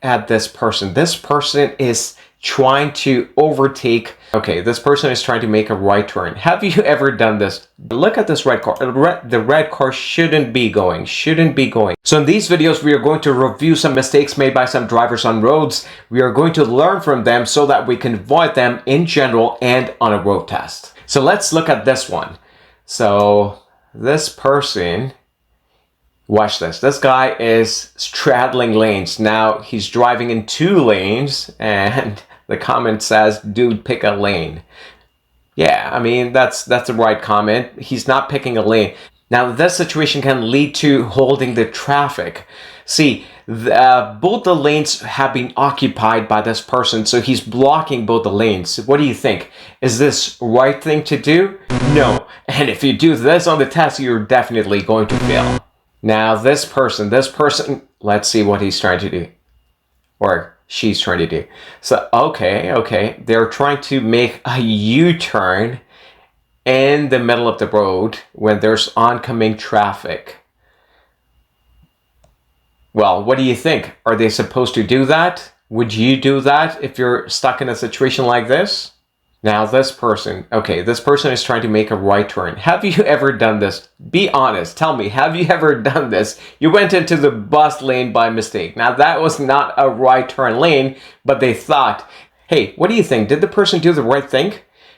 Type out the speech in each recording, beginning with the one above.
at this person. This person is trying to overtake. Okay, this person is trying to make a right turn. Have you ever done this? Look at this red car. The red car shouldn't be going. So in these videos, we are going to review some mistakes made by some drivers on roads. We are going to learn from them so that we can avoid them in general and on a road test. So let's look at this one. So this person, watch this. This guy is straddling lanes. Now he's driving in 2 lanes and the comment says, dude, pick a lane. Yeah, I mean, that's the right comment. He's not picking a lane. Now this situation can lead to holding the traffic. See, both the lanes have been occupied by this person, so he's blocking both the lanes. What do you think? Is this right thing to do? No. And if you do this on the test, you're definitely going to fail. Now this person, let's see what he's trying to do. Or she's trying to do. So, okay. They're trying to make a U-turn in the middle of the road when there's oncoming traffic. Well, what do you think? Are they supposed to do that? Would you do that if you're stuck in a situation like this? Now this person, okay, this person is trying to make a right turn. Have you ever done this? Be honest, tell me, have you ever done this? You went into the bus lane by mistake. Now that was not a right turn lane, but they thought, hey, what do you think? Did the person do the right thing?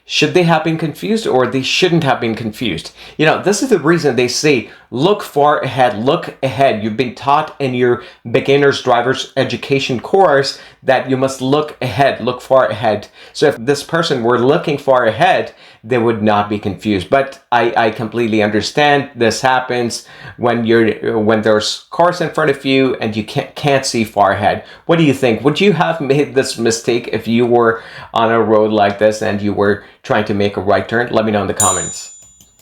Should they have been confused or they shouldn't have been confused? You know, this is the reason they say, look far ahead, look ahead. You've been taught in your beginner's driver's education course that you must look ahead, look far ahead. So if this person were looking far ahead, they would not be confused. But I completely understand this happens when there's cars in front of you and you can't see far ahead. What do you think? Would you have made this mistake if you were on a road like this and you were trying to make a right turn? Let me know in the comments.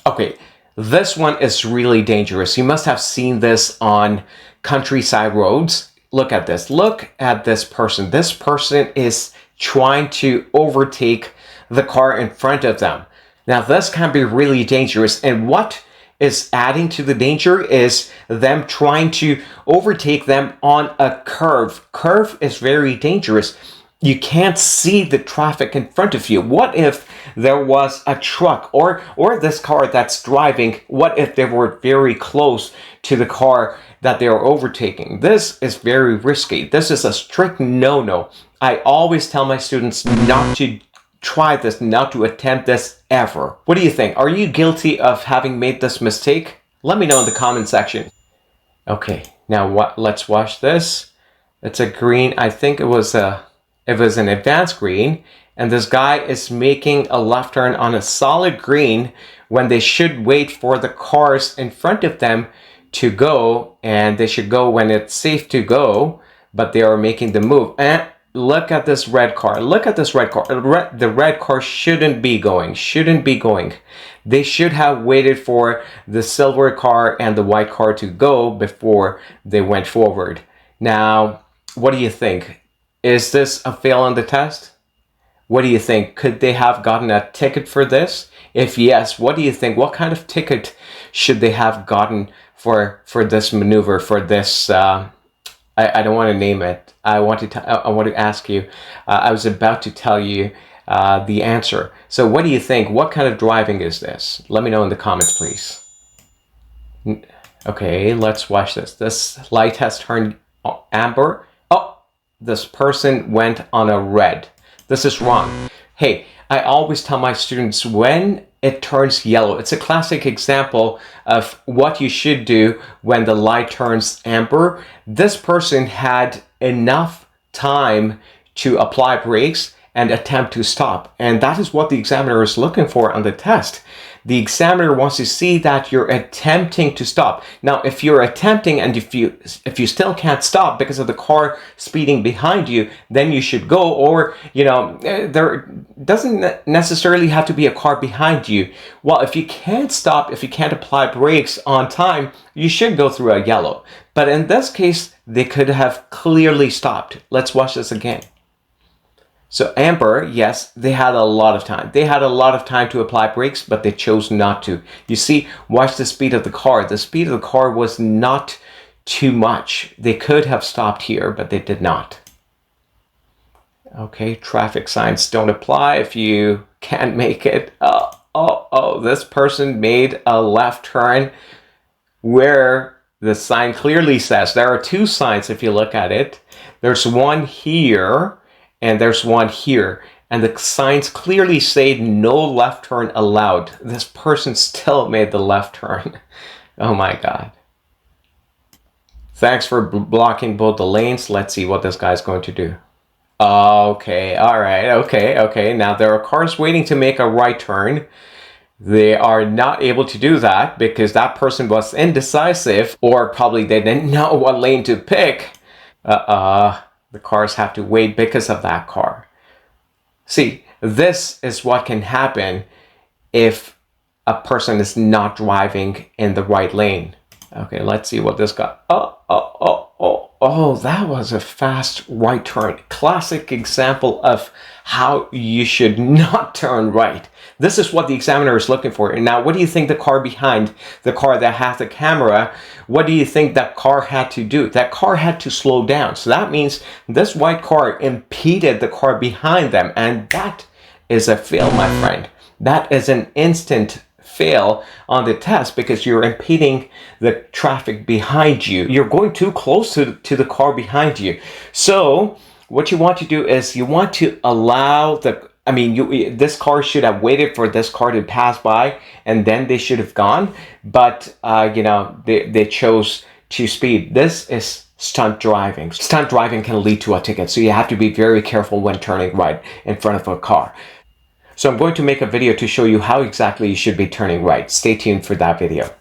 Okay, this one is really dangerous. You must have seen this on countryside roads. Look at this. Look at this person. This person is trying to overtake the car in front of them. Now, this can be really dangerous. And what is adding to the danger is them trying to overtake them on a curve. Curve is very dangerous. You can't see the traffic in front of you. What if there was a truck or this car that's driving? What if they were very close to the car that they are overtaking? This is very risky. This is a strict no-no. I always tell my students not to try this, not to attempt this ever. What do you think? Are you guilty of having made this mistake? Let me know in the comment section. Okay, now let's watch this. It's a green. I think it was an advanced green, and this guy is making a left turn on a solid green when they should wait for the cars in front of them to go, and they should go when it's safe to go, but they are making the move. And look at this red car. Look at this red car. The red car shouldn't be going. They should have waited for the silver car and the white car to go before they went forward. Now, what do you think? Is this a fail on the test? What do you think? Could they have gotten a ticket for this? If yes, what do you think? What kind of ticket should they have gotten for this maneuver, for this I don't want to name it. I want to ask you. I was about to tell you the answer. So what do you think? What kind of driving is this? Let me know in the comments, please. Okay, let's watch this. This light has turned amber. Oh, this person went on a red. This is wrong. Hey, I always tell my students when it turns yellow. It's a classic example of what you should do when the light turns amber. This person had enough time to apply brakes and attempt to stop. And that is what the examiner is looking for on the test. The examiner wants to see that you're attempting to stop. Now, if you're attempting and if you still can't stop because of the car speeding behind you, then you should go. Or, you know, there doesn't necessarily have to be a car behind you. Well, if you can't stop, if you can't apply brakes on time, you should go through a yellow. But in this case, they could have clearly stopped. Let's watch this again. So amber, yes, they had a lot of time. They had a lot of time to apply brakes, but they chose not to. You see, watch the speed of the car. The speed of the car was not too much. They could have stopped here, but they did not. Okay, traffic signs don't apply if you can't make it. Oh, this person made a left turn where the sign clearly says, there are two signs if you look at it. There's one here and there's one here. And the signs clearly say no left turn allowed. This person still made the left turn. Oh my God. Thanks for blocking both the lanes. Let's see what this guy's going to do. Okay, all right, okay. Now there are cars waiting to make a right turn. They are not able to do that because that person was indecisive, or probably they didn't know what lane to pick. The cars have to wait because of that car. See, this is what can happen if a person is not driving in the right lane. Okay, let's see what this guy. Oh, that was a fast right turn. Classic example of how you should not turn right. This is what the examiner is looking for. And now, what do you think the car behind, the car that has the camera, what do you think that car had to do? That car had to slow down. So that means this white car impeded the car behind them. And that is a fail, my friend. That is an instant fail on the test because you're impeding the traffic behind you. You're going too close to the car behind you. So what you want to do is you want to allow this car should have waited for this car to pass by and then they should have gone. But, they chose to speed. This is stunt driving. Stunt driving can lead to a ticket. So you have to be very careful when turning right in front of a car. So I'm going to make a video to show you how exactly you should be turning right. Stay tuned for that video.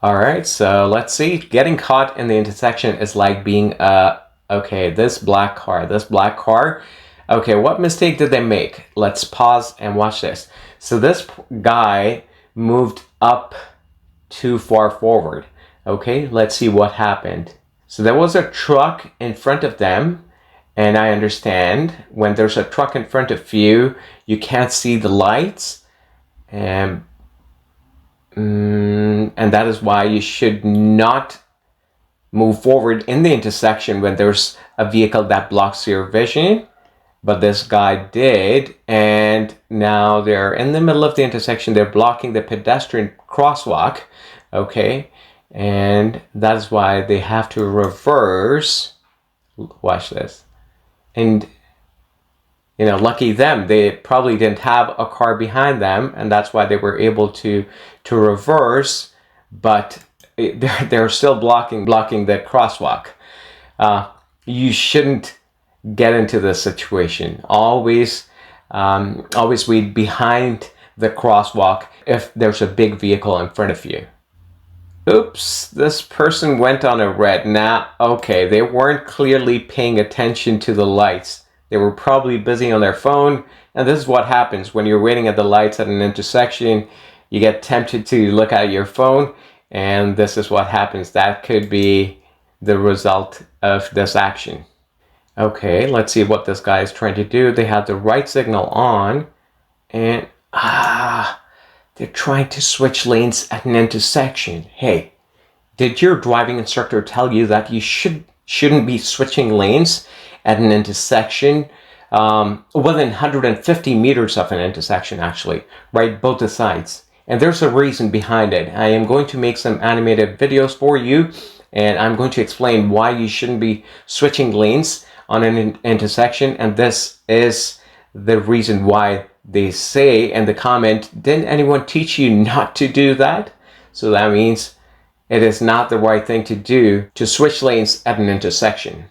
All right, so let's see. Getting caught in the intersection is like being this black car. Okay, what mistake did they make? Let's pause and watch this. So this guy moved up too far forward. Okay, let's see what happened. So there was a truck in front of them. And I understand when there's a truck in front of you, you can't see the lights. And that is why you should not move forward in the intersection when there's a vehicle that blocks your vision. But this guy did. And now they're in the middle of the intersection. They're blocking the pedestrian crosswalk. Okay. And that's why they have to reverse. Watch this. And, lucky them, they probably didn't have a car behind them, and that's why they were able to reverse, but they're still blocking the crosswalk. You shouldn't get into this situation. Always wait behind the crosswalk if there's a big vehicle in front of you. Oops, this person went on a red. Now, okay, they weren't clearly paying attention to the lights. They were probably busy on their phone. And this is what happens when you're waiting at the lights at an intersection. You get tempted to look at your phone, and this is what happens. That could be the result of this action. Okay, let's see what this guy is trying to do. They have the right signal on, and they're trying to switch lanes at an intersection. Hey, did your driving instructor tell you that you shouldn't be switching lanes at an intersection within 150 meters of an intersection, actually, right? Both the sides. And there's a reason behind it. I am going to make some animated videos for you, and I'm going to explain why you shouldn't be switching lanes on an intersection. And this is the reason why they say in the comment, didn't anyone teach you not to do that? So that means it is not the right thing to do to switch lanes at an intersection.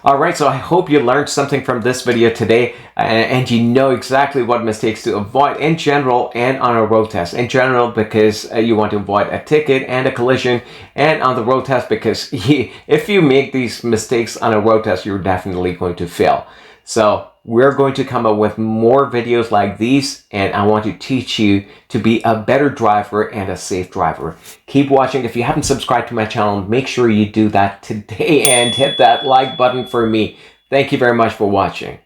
All right, so I hope you learned something from this video today, and you know exactly what mistakes to avoid in general and on a road test. In general, because you want to avoid a ticket and a collision, and on the road test because if you make these mistakes on a road test, you're definitely going to fail. So we're going to come up with more videos like these, and I want to teach you to be a better driver and a safe driver. Keep watching. If you haven't subscribed to my channel, make sure you do that today and hit that like button for me. Thank you very much for watching.